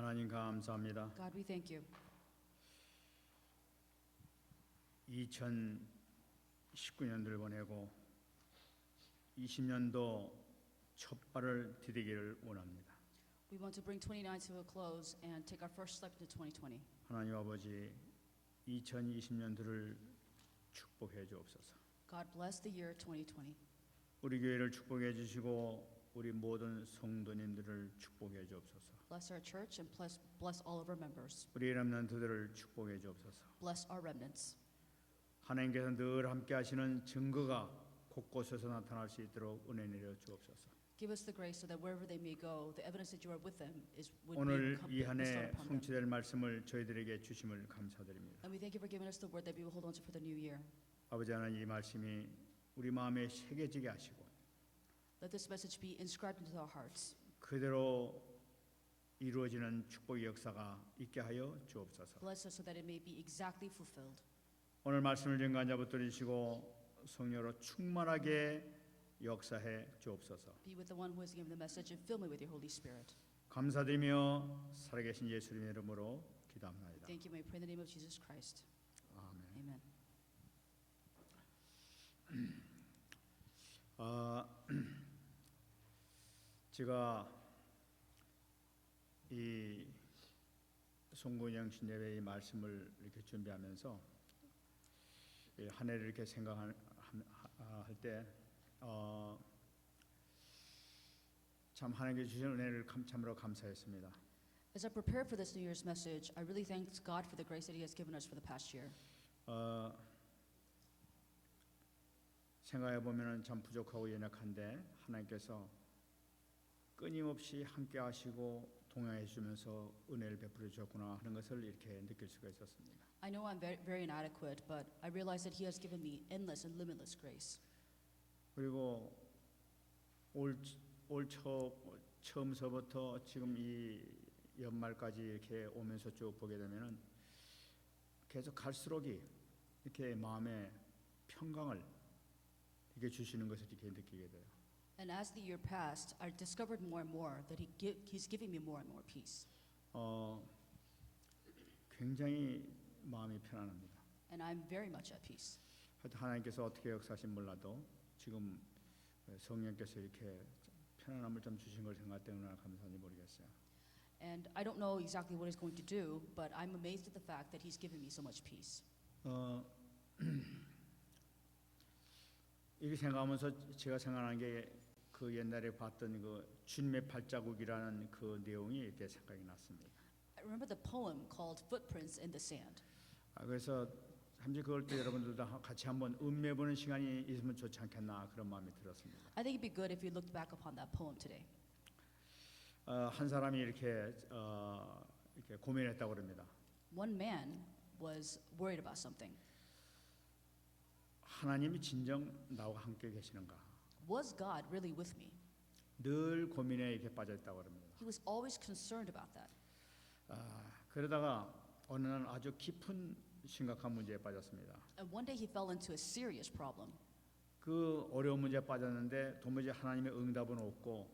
하나님 감사합니다. God, we thank you. 2019년도를 보내고 20년도 첫 발을 디디기를 원합니다. We want to bring 29 to a close and take our first step into 2020. 하나님 아버지 2020년도를 축복해 주옵소서. God bless the year 2020. 우리 교회를 축복해 주시고 우리 모든 성도님들을 축복해 주옵소서. Bless our church and bless all of our members. 우리 렘넌트들을 축복해 주옵소서. Bless our remnants. 하나님께서 늘 함께 하시는 증거가 곳곳에서 나타날 수 있도록 은혜 내려 주옵소서. Give us the grace so that wherever they may go, the evidence that you are with them would 오늘 be 이 한 bestowed 해 upon them. 성취될 말씀을 저희들에게 주심을 감사드립니다. And we thank you for giving us the word that we will hold on to for the new year. 아버지 하나님 이 말씀이 우리 마음에 새겨지게 하시고 Let this message be inscribed into our hearts. 그대로 이루어지는 축복의 역사가 있게 하여 주옵소서. Bless us so that it may be exactly fulfilled. 오늘 말씀을 증거한 자 붙들어 주시고 성령으로 충만하게 역사해 주옵소서. Be with the one who has given the message and fill me with your Holy Spirit. 감사드리며 살아계신 예수님의 이름으로 기도합니다. Thank you. May I pray in the name of Jesus Christ. 아멘. Amen. 제가 이 송근영 신예배의 말씀을 이렇게 준비하면서 한 해를 이렇게 생각할 때 참 하나님께 주신 은혜를 참으로 감사했습니다. As I prepared for this New Year's message, I really thanked God for the grace that He has given us for the past year. 생각해 보면은 참 부족하고 연약한데 하나님께서 끊임없이 함께 하시고 동행해 주면서 은혜를 베풀어 주셨구나 하는 것을 이렇게 느낄 수가 있었습니다. I know I'm very inadequate, but I realize that He has given me endless and limitless grace. 그리고 올 처음서부터 지금 이 연말까지 이렇게 오면서 쭉 보게 되면은 계속 갈수록이 이렇게 마음의 평강을 이렇게 주시는 것을 이렇게 느끼게 돼요. And as the year passed, I discovered more and more that He's giving me more and more peace. 굉장히 마음이 편안합니다. And I'm very much at peace. 하여튼 하나님께서 어떻게 역사하신 몰라도 지금 성령께서 이렇게 편안함을 좀 주신 걸 생각할 때 얼마나 감사한지 모르겠어요. And I don't know exactly what He's going to do, but I'm amazed at the fact that He's given me so much peace. 이렇게 생각하면서 제가 생각하는 게 그 옛날에 봤던 그 주님의 발자국이라는 그 내용이 이렇게 생각이 났습니다. I remember the poem called Footprints in the Sand. 그래서 잠시 그걸 때 여러분들도 같이 한번 음미해보는 시간이 있으면 좋지 않겠나 그런 마음이 들었습니다. I think it'd be good if you looked back upon that poem today. 한 사람이 이렇게 고민했다고 그럽니다. One man was worried about something. 하나님이 진정 나와 함께 계시는가? Was God really with me? 늘 고민에 이렇게 빠져있다고 합니다. He was always concerned about that. 그러다가 어느 날 아주 깊은 심각한 문제에 빠졌습니다. And one day he fell into a serious problem. 그 어려운 문제에 빠졌는데 도무지 하나님의 응답은 없고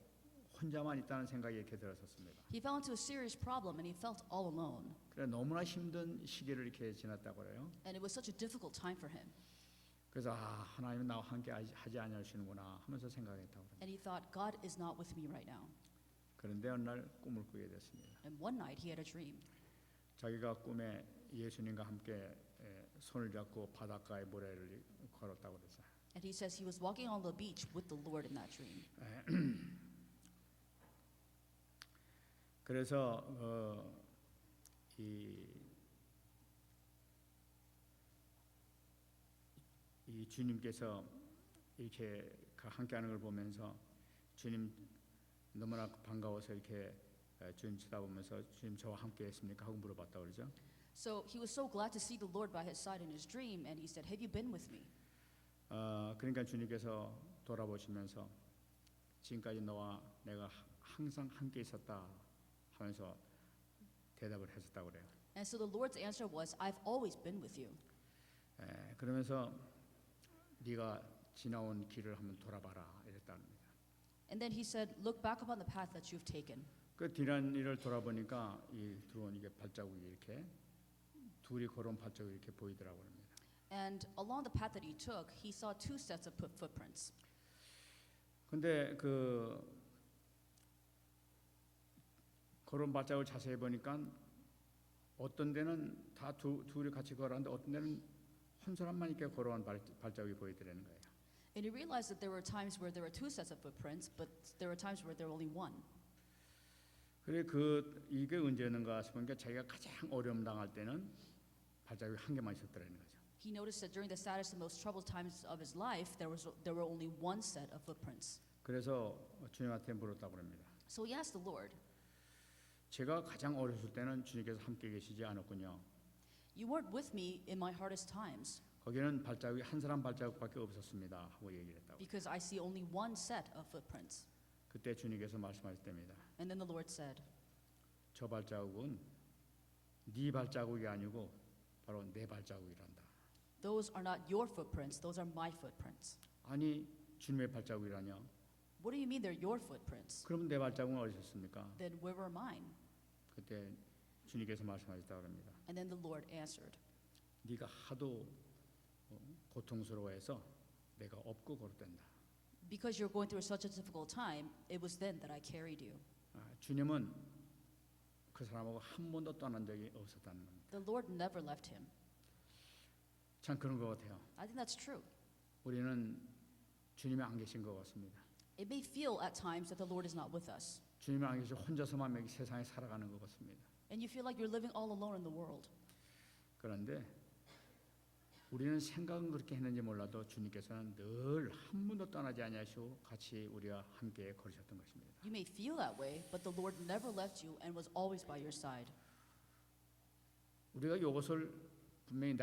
혼자만 있다는 생각이 이렇게 들었었습니다. He fell into a serious problem and he felt all alone. 그래 너무나 힘든 시기를 이렇게 지났다고 그래요. And it was such a difficult time for him. 그래서 하나님은 나와 함께 하지 않으시는구나 하면서 생각했다고 그래요. And he thought, God is not with me right now. 그런데 어느 날 꿈을 꾸게 됐습니다. And one night he had a dream. 자기가 꿈에 예수님과 함께 손을 잡고 바닷가에 모래를 걸었다고 그랬어요. And he says he was walking on the beach with the Lord in that dream. 그래서 이 주님께서 이렇게 함께하는 걸 보면서 주님 너무나 반가워서 이렇게 주님 쳐다보면서 주님 저와 함께했습니까 하고 물어봤다 그러죠. So he was so glad to see the Lord by his side in his dream, and he said, "Have you been with me?" 그러니까 주님께서 돌아보시면서 지금까지 너와 내가 항상 함께 있었다 하면서 대답을 했었다고 그래요. And so the Lord's answer was, "I've always been with you." 그러면서 네가 지나온 길을 한번 돌아봐라 이랬답니다. And then he said, "Look back upon the path that you've taken." 그 디나니를 돌아보니까 이 들어온 이게 발자국이 이렇게 둘이 걸어온 발자국이 이렇게 보이더라고요. And along the path that he took, he saw two sets of footprints. 근데 그 걸어온 발자국을 자세히 보니까 어떤 데는 다 둘이 같이 걸어왔는데 어떤 데는 한 사람만 이렇게 걸어온 발자국이 보이더라는 거예요. And he realized that there were times where there were two sets of footprints, but there were times where there were only one. 그래 이게 언제였는가 싶으니까 자기가 가장 어려움 당할 때는 발자국이 한 개만 있었더라는 거죠. He noticed that during the saddest and most troubled times of his life, there were only one set of footprints. 그래서 주님한테 물었다고 합니다. So he asked the Lord, 제가 가장 어렸을 때는 주님께서 함께 계시지 않았군요. "You weren't with me in my hardest times, 거기는 발자국이 한 사람 발자국밖에 없었습니다 하고 얘기를 했다고. because I see only one set of footprints." 그때 주님께서 말씀하셨답니다. And then the Lord said, 저 발자국은 네 발자국이 아니고 바로 내 발자국이란다. "Those are not your footprints, those are my footprints." 아니 주님의 발자국이라뇨? What do you mean they're your footprints? 그럼 내 발자국은 어디셨습니까? Then where were mine? 그때 주님께서 말씀하셨다고 합니다. And then the Lord answered, 네가 하도 고통스러워해서 내가 업고 걸었단다. "Because you're going through such a difficult time, it was then that I carried you." 주님은 그 사람하고 한 번도 떠난 적이 없었다는 겁니다. The Lord never left him. 참 그런 것 같아요. I think that's true. 우리는 주님이 안 계신 것 같습니다. It may feel at times that the Lord is not with us, 주님이 안 계시고 혼자서만 여기 세상에 살아가는 것 같습니다. and you feel like you're living all alone in the world. 그런데 우리는 생각은 그렇게 했는지 몰라도 주님께서는 늘 한 번도 떠나지 아니하시고 같이 우리와 함께 걸으셨던 것입니다. You may feel that way, but the Lord never left you and was always by your side. 우리가 이것을 분명히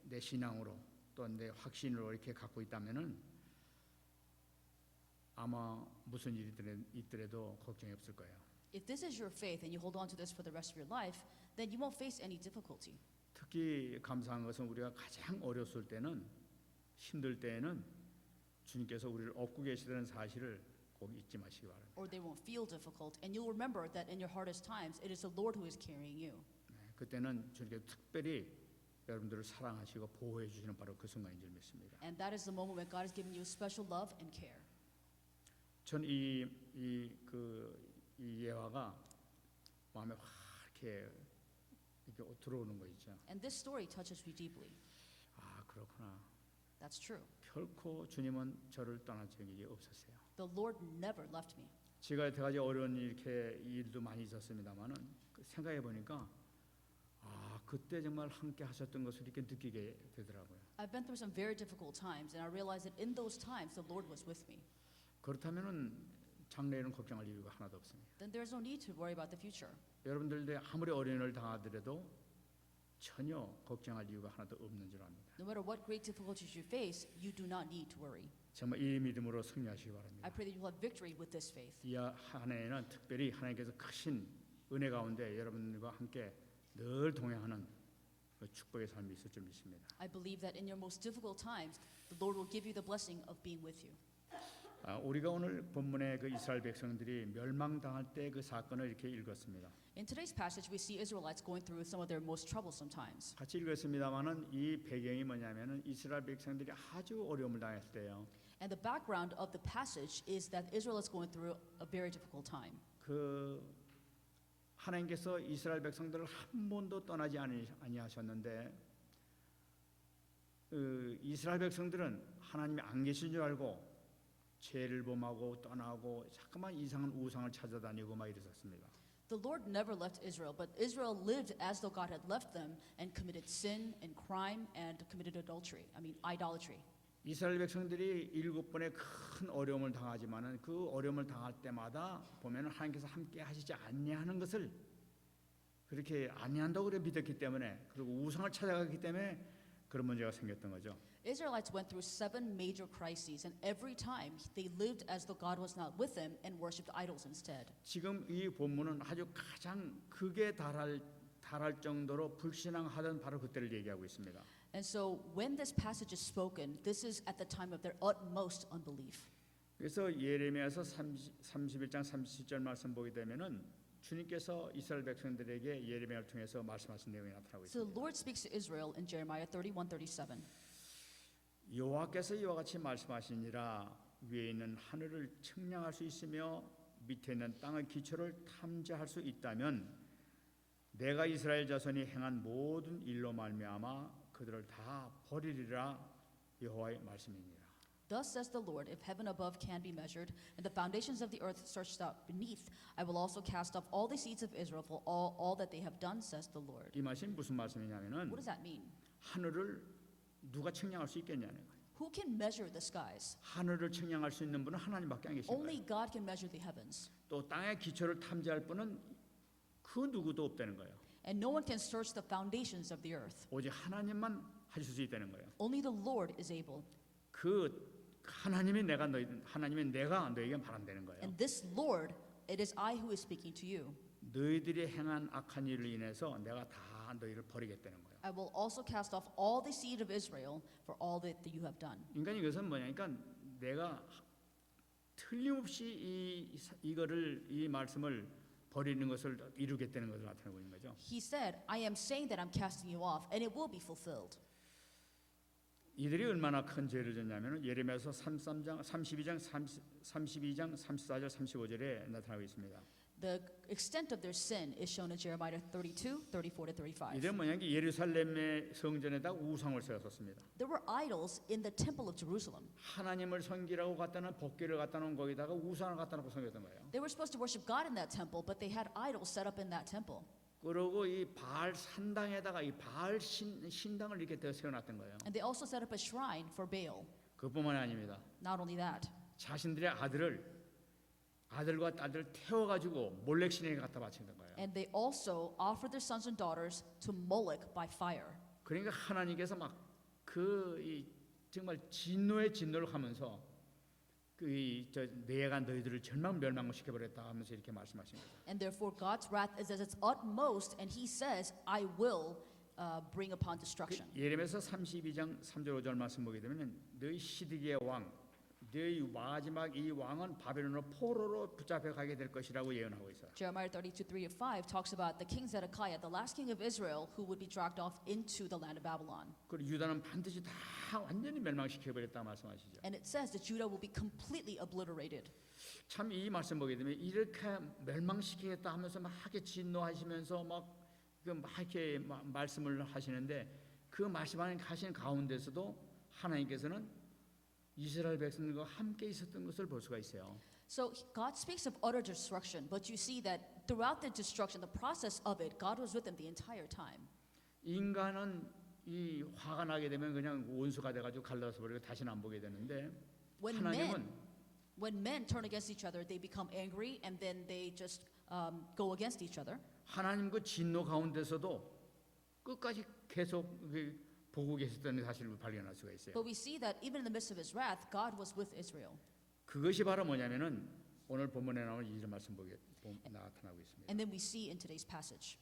내 신앙으로 또 내 확신으로 이렇게 갖고 있다면은 아마 무슨 일이 있더라도 걱정이 없을 거예요. If this is your faith and you hold on to this for the rest of your life, then you won't face any difficulty. 특히 감사한 것은 우리가 가장 어렸을 때는 힘들 때에는 주님께서 우리를 업고 계시다는 사실을 꼭 잊지 마시기 바랍니다. Or they won't feel difficult, and you'll remember that in your hardest times, it is the Lord who is carrying you. 그때는 주님께서 특별히 여러분들을 사랑하시고 보호해 주시는 바로 그 순간인 줄 믿습니다. And that is the moment when God has given you special love and care. 전 이 예화가 마음에 확 이렇게 들어오는 거 있죠. And this story touches me deeply. 아 그렇구나. That's true. 결코 주님은 저를 떠난 적이 없었어요. The Lord never left me. 제가 여태까지 어려운 이렇게 일도 많이 있었습니다만은 생각해 보니까 그때 정말 함께 하셨던 것을 이렇게 느끼게 되더라고요. I've been through some very difficult times, and I realized that in those times, the Lord was with me. 그렇다면은 장래에는 걱정할 이유가 하나도 없습니다. Then there's no need to worry about the future. 여러분들도 아무리 어려움을 당하더라도 전혀 걱정할 이유가 하나도 없는 줄 압니다. No matter what great difficulties you face, you do not need to worry. 정말 이 믿음으로 승리하시기 I 바랍니다. pray that you will have victory with this faith. 이 한 해에는 특별히 하나님께서 크신 은혜 가운데 여러분들과 함께 늘 동행하는 그 축복의 삶이 있을 줄 믿습니다. I believe that in your most difficult times, the Lord will give you the blessing of being with you. 우리가 오늘 본문의 그 이스라엘 백성들이 멸망당할 때 그 사건을 이렇게 읽었습니다. In today's passage, we see Israelites going through some of their most troublesome times. 같이 읽었습니다만은 이 배경이 뭐냐면은 이스라엘 백성들이 아주 어려움을 당했을 때요. And the background of the passage is that Israel is going through a very difficult time. 그 하나님께서 이스라엘 백성들을 한 번도 떠나지 아니하셨는데 이스라엘 백성들은 하나님이 안 계신 줄 알고 죄를 범하고 떠나고 자꾸만 이상한 우상을 찾아다니고 막 이랬었습니다. The Lord never left Israel, but Israel lived as though God had left them and committed sin and crime and committed idolatry. 이스라엘 백성들이 7번의 큰 어려움을 당하지만은 그 어려움을 당할 때마다 보면은 하나님께서 함께 하시지 아니하는 것을 그렇게 아니한다고 그래 믿었기 때문에 그리고 우상을 찾아가기 때문에 그런 문제가 생겼던 거죠. Israelites went through 7 major crises, and every time they lived as though God was not with them and worshipped idols instead. 지금 이 본문은 아주 가장 극에 달할 정도로 불신앙하던 바로 그때를 얘기하고 있습니다. And so when this passage is spoken, this is at the time of their utmost unbelief. 그래서 예레미야서 31장 37절 말씀 보게 되면은 주님께서 이스라엘 백성들에게 예레미야를 통해서 말씀하신 내용이 나타나고 So the 있습니다. Lord speaks to Israel in Jeremiah 31:37. 여호와께서 이와 같이 말씀하시니라 위에 있는 하늘을 측량할 수 있으며 밑에 있는 땅의 기초를 탐지할 수 있다면 내가 이스라엘 자손이 행한 모든 일로 말미암아 그들을 다 버리리라 여호와의 말씀이니라. Thus says the Lord, if heaven above can be measured, and the foundations of the earth searched out beneath, I will also cast off all the seeds of Israel for all that they have done, says the Lord. 이 말씀이 무슨 말씀이냐면은 What does that mean? 하늘을 누가 측량할 수 있겠냐는 거예요. Who can measure the skies? 하늘을 측량할 수 있는 분은 하나님밖에 안 계신 Only 거예요. God can measure the heavens. 또 땅의 기초를 탐지할 분은 그 누구도 없다는 거예요. And no one can search the foundations of the earth. 오직 하나님만 하실 수 있다는 거예요. Only the Lord is able. 그 하나님이 내가 너에게 말한다는 거예요. And this Lord, it is I who is speaking to you. 너희들이 행한 악한 일로 인해서 내가 다 너희를 버리겠다는 거예요. I will also cast off all the seed of Israel for all that you have done. 인간이 이것은 뭐냐니까 내가 틀림없이 이 말씀을 버리는 것을 이루겠다는 것을 나타내고 있는 거죠. He said, I am saying that I'm casting you off, and it will be fulfilled. 이들이 얼마나 큰 죄를 졌냐면 예레미야서 32장 34절 35절에 나타나고 있습니다. The extent of their sin is shown in Jeremiah 32, 34 to 35. 이들은 뭐냐면 예루살렘의 성전에다 우상을 세웠습니다. There were idols in the temple of Jerusalem. 하나님을 섬기라고 갖다 놓은 법궤를 갖다 놓은 거기다가 우상을 갖다 놓고 섬겼던 거예요. They were supposed to worship God in that temple, but they had idols set up in that temple. 그리고 이 바알 산당에다가 이 바알 신당을 이렇게 더 세워놨던 거예요. And they also set up a shrine for Baal. 그뿐만이 아닙니다. Not only that, 자신들의 아들과 딸들을 태워가지고 몰렉신에게 갖다 바치는 거예요. and they also offered their sons and daughters to Moloch by fire. 그러니까 하나님께서 막 정말 진노를 하면서 내가 너희들을 멸망시켜 버렸다 하면서 이렇게 말씀하십니다. And therefore God's wrath is at its utmost, and He says, I will bring upon destruction. 예레미야서 32장 3절 5절 말씀 보게 되면 너희 시드기의 왕 너희 마지막 이 왕은 바벨론으로 포로로 붙잡혀 가게 될 것이라고 예언하고 있어요. Jeremiah 32:3-5 talks about the king Zedekiah, the last king of Israel, who would be dragged off into the land of Babylon. 그리고 유다는 반드시 다 완전히 멸망시켜 버렸다 말씀하시죠. And it says that Judah will be completely obliterated. 참 이 말씀 보게 되면 이렇게 멸망시키겠다 하면서 막 이렇게 진노하시면서 막 이렇게 말씀을 하시는데 그 말씀하시는 가운데서도 하나님께서는 이스라엘 백성들과 함께 있었던 것을 볼 수가 있어요. So God speaks of utter destruction, but you see that throughout the destruction, the process of it, God was with them the entire time. 인간은 이 화가 나게 되면 그냥 원수가 돼가지고 갈라서 버리고 다시는 안 보게 되는데 하나님은 When men turn against each other, they become angry, and then they just go against each other. 하나님 그 진노 가운데서도 끝까지 계속 보고 계셨다는 사실을 발견할 수가 있어요. But we see that even in the midst of His wrath, God was with Israel. 그것이 바로 뭐냐면은 오늘 본문에 나오는 이런 말씀 보게 나타나고 있습니다. And then we see in today's passage.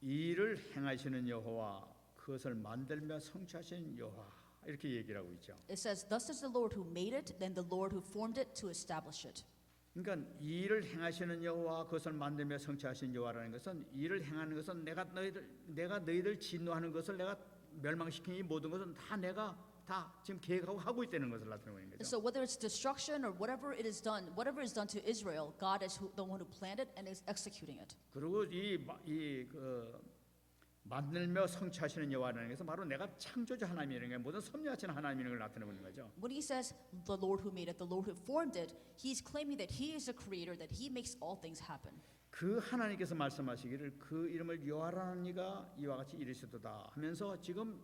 이를 행하시는 여호와 그것을 만들며 성취하시는 여호와 이렇게 얘기를 하고 있죠. It says, "Thus is the Lord who made it, then the Lord who formed it to establish it." 그러니까 일을 행하시는 여호와 그것을 만들며 성취하시는 여호와라는 것은 일을 행하는 것은 내가 너희들 진노하는 것을 내가 멸망시킨 이 모든 것은 다 내가 다 지금 계획하고 하고 있다는 것을 나타내고 있는 And 거죠. so whether it's destruction or whatever is done to Israel, God is the one who planned it and is executing it. 그리고 만들며 성취하시는 여호와라는 것은 바로 내가 창조주 하나님이라는 게 모든 섭리하시는 하나님이라는 걸 나타내고 있는 거죠. When he says the Lord who made it, the Lord who formed it, he's claiming that he is the creator, that he makes all things happen. 그 하나님께서 말씀하시기를 그 이름을 여호와라는 이가 이와 같이 이르시도다 하면서 지금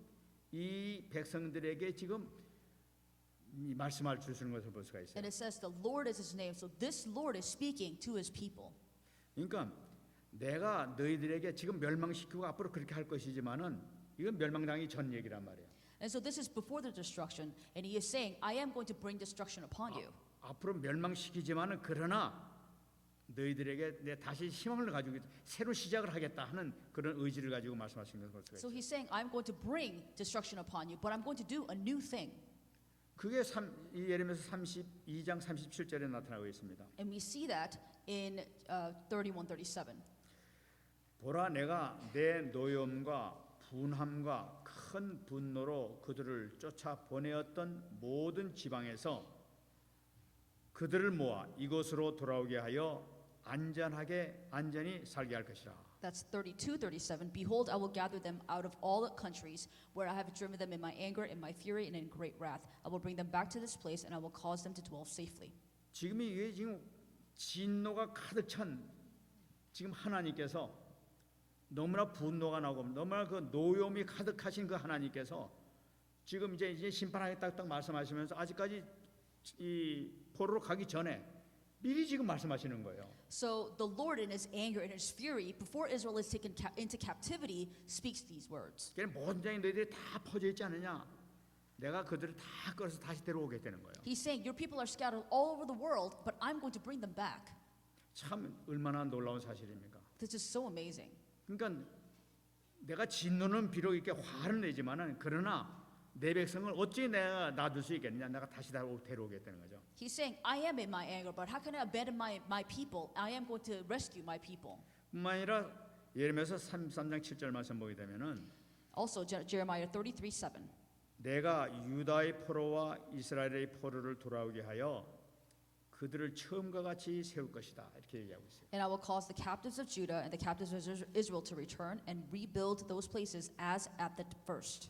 이 백성들에게 지금 이 말씀을 주시는 것을 볼 수가 있어요. And it says the Lord is his name, so this Lord is speaking to his people. 그러니까 내가 너희들에게 지금 멸망시키고 앞으로 그렇게 할 것이지만은 이건 멸망당하기 전 얘기란 말이에요. And so this is before the destruction, and he is saying, I am going to bring destruction upon you. 앞으로 멸망시키지만은 그러나 너희들에게 내 다시 희망을 가지고 새로 시작을 하겠다 하는 그런 의지를 가지고 말씀하시는 것을 볼 수가 So 있어요. he's saying, I'm going to bring destruction upon you, but I'm going to do a new thing. 그게 이 예레미야서 32장 37절에 나타나고 있습니다. And we see that in 31, 37. 보라 내가 내 노염과 분함과 큰 분노로 그들을 쫓아 보내었던 모든 지방에서 그들을 모아 이곳으로 돌아오게 하여 안전히 살게 할 것이라. That's 32, 37. Behold, I will gather them out of all the countries where I have driven them in my anger, in my fury, and in great wrath. I will bring them back to this place, and I will cause them to dwell safely. 지금 이게 지금 진노가 가득 찬 지금 하나님께서 너무나 분노가 나고 너무나 그 노염이 가득하신 그 하나님께서 지금 이제 심판하겠다 딱 말씀하시면서 아직까지 이 포로로 가기 전에 미리 지금 말씀하시는 거예요. So the Lord, in His anger and His fury, before Israel is taken into captivity, speaks these words. 그냥 모든 장이 너희들이 다 퍼져 있지 않느냐? 내가 그들을 다 끌어서 다시 데려오게 되는 거예요. He's saying, your people are scattered all over the world, but I'm going to bring them back. 참 얼마나 놀라운 사실입니까? This is so amazing. 그러니까 내가 진노는 비록 이렇게 화를 내지만은 그러나 내 백성을 어찌 내가 놔둘 수 있겠느냐? 내가 다시 데려오겠다는 거죠. He's saying, I am in my anger, but how can I abandon my people? I am going to rescue my people. 뿐만 아니라 예레미야서 33장 7절 말씀 보게 되면은 Also, Jeremiah 33:7. 내가 유다의 포로와 이스라엘의 포로를 돌아오게 하여 그들을 처음과 같이 세울 것이다. 이렇게 얘기하고 있어요. And I will cause the captives of Judah and the captives of Israel to return and rebuild those places as at the first.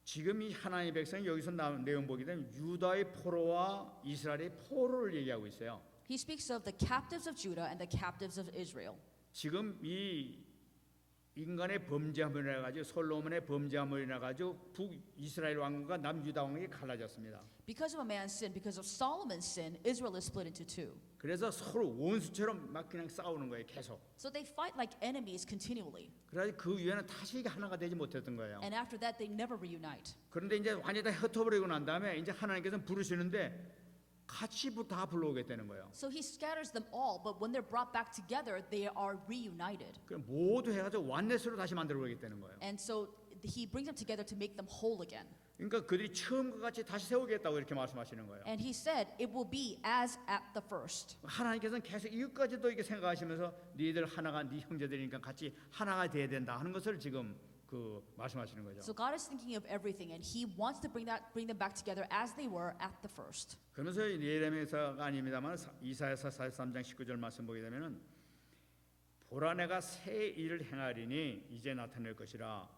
지금 이 하나님의 백성이 여기서 나온 내용 보게 되면 유다의 포로와 이스라엘의 포로를 얘기하고 있어요. He speaks of the captives of Judah and the captives of Israel. 지금 이 인간의 범죄함으로 인해 가지고 솔로몬의 범죄함으로 인해 가지고 북이스라엘 왕국과 남유다 왕국이 갈라졌습니다. Because of a man's sin, because of Solomon's sin, Israel is split into two. 그래서 서로 원수처럼 막 그냥 싸우는 거예요, 계속. So they fight like enemies continually. 그래서 그 이후에는 다시 이게 하나가 되지 못했던 거예요. And after that, they never reunite. 그런데 이제 완전히 다 흩어버리고 난 다음에 이제 하나님께서 부르시는데 같이 다 불러오게 되는 거예요. So he scatters them all, but when they're brought back together, they are reunited. 그럼 모두 해가지고 완넷으로 다시 만들어보게 되는 거예요. And so he brings them together to make them whole again. 그러니까 그들이 처음과 같이 다시 세우겠다고 이렇게 말씀하시는 거예요. And he said, it will be as at the first. 하나님께서는 계속 이것까지도 이렇게 생각하시면서 너희들 하나가 네 형제들이니까 같이 하나가 돼야 된다 하는 것을 지금 그 말씀하시는 거죠. So God is thinking of everything, and He wants to bring them back together as they were at the first. 그러면서 예레미야서가 아닙니다만 이사야서 43장 19절 말씀 보게 되면은 보라 내가 새 일을 행하리니 이제 나타낼 것이라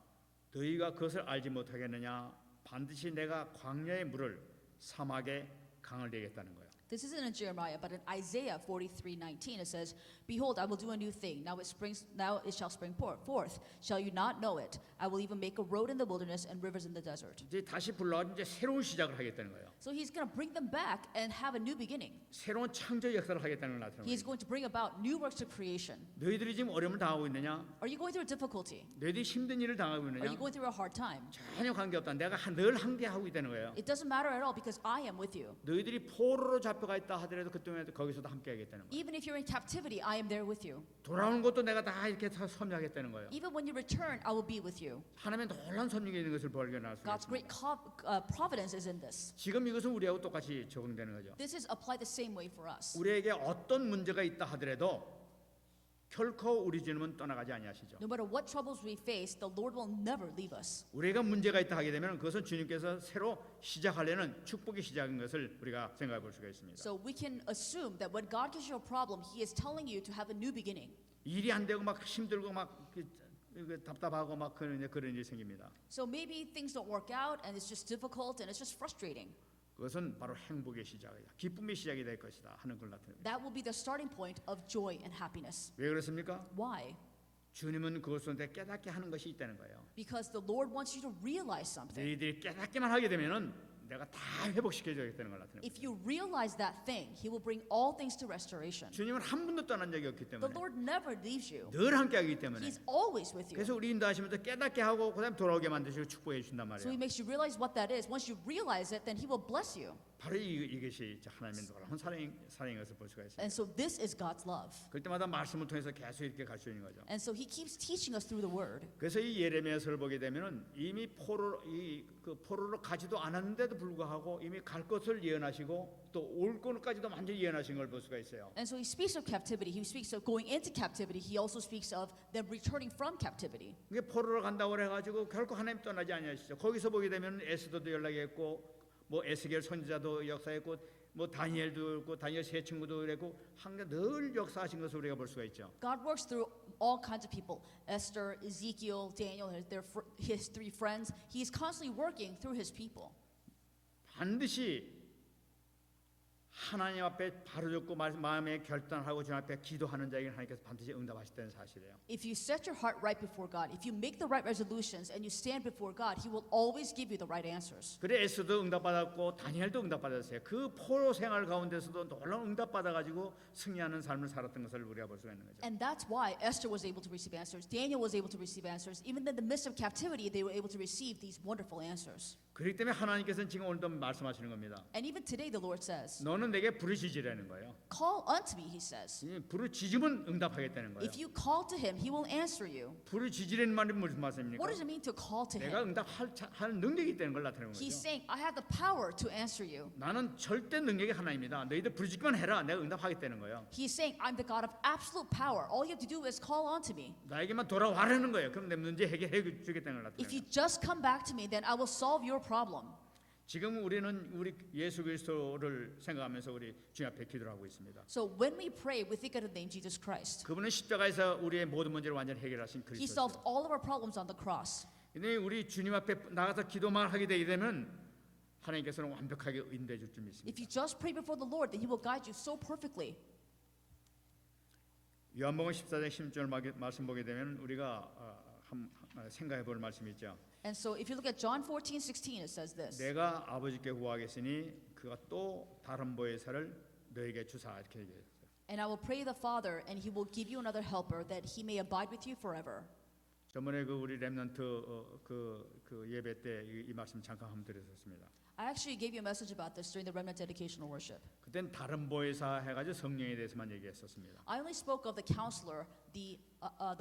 너희가 그것을 알지 못하겠느냐 반드시 내가 광야의 물을 사막에 강을 내겠다는 거예요. This isn't in Jeremiah, but in Isaiah 43:19 it says, "Behold, I will do a new thing. Now it shall spring forth. Shall you not know it? I will even make a road in the wilderness and rivers in the desert." 이제 다시 불러와 이제 새로운 시작을 하겠다는 거예요. So He's going to bring them back and have a new beginning. 새로운 창조 역사를 하겠다는 걸 나타내는 He is 거예요. going to bring about new works of creation. 너희들이 지금 어려움을 당하고 있느냐? Are you going through a difficulty? 너희들이 힘든 일을 당하고 Are 있느냐? you going through a hard time? 전혀 관계없다. 내가 늘 함께하고 있다는 거예요. It doesn't matter at all because I am with you. 너희들이 포로로 잡혀가 있다 하더라도 그때에도 거기서도 함께하겠다는 거예요. Even if you're in captivity, I am there with you. 돌아오는 것도 내가 다 이렇게 다 섭리하겠다는 거예요. Even when you return, I will be with you. 하나님의 놀라운 섭리가 있는 것을 발견할 수 God's great 있습니다. providence is in this. 지금 이것은 우리하고 똑같이 적용되는 거죠. This is applied the same way for us. 우리에게 어떤 문제가 있다 하더라도 결코 우리 주님은 떠나가지 아니하시죠. No matter what troubles we face, the Lord will never leave us. 우리가 문제가 있다 하게 되면 그것은 주님께서 새로 시작하려는 축복의 시작인 것을 우리가 생각해 볼 수가 있습니다. So we can assume that when God gives you a problem, He is telling you to have a new beginning. 일이 안 되고 막 힘들고 막 답답하고 막 그런 일이 생깁니다. So maybe things don't work out and it's just difficult and it's just frustrating. 그것은 바로 행복의 시작이다. 기쁨의 시작이 될 것이다 하는 걸 나타냅니다. That will be the starting point of joy and happiness. 왜 그렇습니까? Why? 주님은 그것을 깨닫게 하는 것이 있다는 거예요. Because the Lord wants you to realize something. 너희들이 깨닫기만 하게 되면은 내가 다 회복시켜 줘야겠다는 걸 나타냅니다. If you realize that thing, He will bring all things to restoration. 주님은 한 번도 떠난 적이 없기 The 때문에 Lord never leaves you. 늘 함께하기 때문에 He's always with you. 그래서 우리 인도하시면서 깨닫게 하고 그다음 돌아오게 만드시고 축복해 주신단 So 말이에요. He makes you realize what that is. Once you realize it, then He will bless you. 바로 이것이 하나님의 놀라운 사랑인 것을 볼 수가 있습니다. And so this is God's love. 그럴 때마다 말씀을 통해서 계속 이렇게 갈 수 있는 거죠. And so he keeps teaching us through the word. 그래서 이 예레미야서를 보게 되면은 이미 포로로 가지도 않았는데도 불구하고 이미 갈 것을 예언하시고 또 올 것까지도 완전히 예언하신 걸 볼 수가 있어요. And so he speaks of captivity. He speaks of going into captivity. He also speaks of them returning from captivity. 이게 포로로 간다고 해가지고 결코 하나님 떠나지 아니하시죠. 거기서 보게 되면 에스더도 연락했고 뭐 에스겔 선지자도 역사했고 뭐 다니엘도 있고 다니엘 세 친구도 그랬고 항상 늘 역사하신 것을 우리가 볼 수가 있죠. God works through all kinds of people. Esther, Ezekiel, Daniel, his three friends. He is constantly working through his people. 반드시 하나님 앞에 바로잡고 마음에 결단하고 주님 앞에 기도하는 자에게 하나님께서 반드시 응답하시다는 사실이에요. If you set your heart right before God, if you make the right resolutions and you stand before God, He will always give you the right answers. 그래 에스도 응답받았고 다니엘도 응답받았어요. 그 포로 생활 가운데서도 놀라운 응답받아가지고 승리하는 삶을 살았던 것을 우리가 볼 수가 있는 거죠. And that's why Esther was able to receive answers. Daniel was able to receive answers. Even in the midst of captivity, they were able to receive these wonderful answers. 그렇기 때문에 하나님께서는 지금 오늘도 말씀하시는 겁니다. And even today, the Lord says, 너는 내게 부르짖으라는 거예요. "Call unto me," He says. 부르짖으면 응답하겠다는 거예요. If you call to Him, He will answer you. 부르짖으라는 말이 무슨 말씀입니까? What does it mean to call to 내가 Him? 응답할 능력이 있다는 걸 나타내는 He's 거죠. saying, "I have the power to answer you." 나는 절대 능력이 하나님이다. 너희들 부르짖기만 해라. 내가 응답하겠다는 거예요. He's saying, "I'm the God of absolute power. All you have to do is call unto me. 나에게만 돌아와라는 거예요. 그럼 내 문제 해결해 주겠다는 걸 If 나타내는 you 거예요. just come back to me, then I will solve your problem." 지금 우리는 우리 예수 그리스도를 생각하면서 우리 주님 앞에 기도를 하고 있습니다. So when we pray, we think of the name Jesus Christ. 그분은 십자가에서 우리의 모든 문제를 완전히 해결하신 He 그리스도죠. solved all of our problems on the cross. 근데 우리 주님 앞에 나가서 기도만 하게 되게 되면 하나님께서는 완벽하게 인도해 줄 줄 If 믿습니다. you just pray before the Lord, then He will guide you so perfectly. 요한복음 14장 16절 말씀 보게 되면 우리가 생각해 볼 말씀이 있죠. And so if you look at John 14:16, it says this. 내가 아버지께 구하겠으니 그가 또 다른 보혜사를 너에게 주사 이렇게 얘기했어요. And I will pray the Father, and He will give you another helper, that He may abide with you forever. 저번에 그 우리 렘넌트 그 예배 때 이 말씀 잠깐 한번 드렸었습니다. I actually gave you a message about this during the remnant dedicational worship. 그땐 다른 보혜사 해가지고 성령에 대해서만 얘기했었습니다. I only spoke of the counselor, the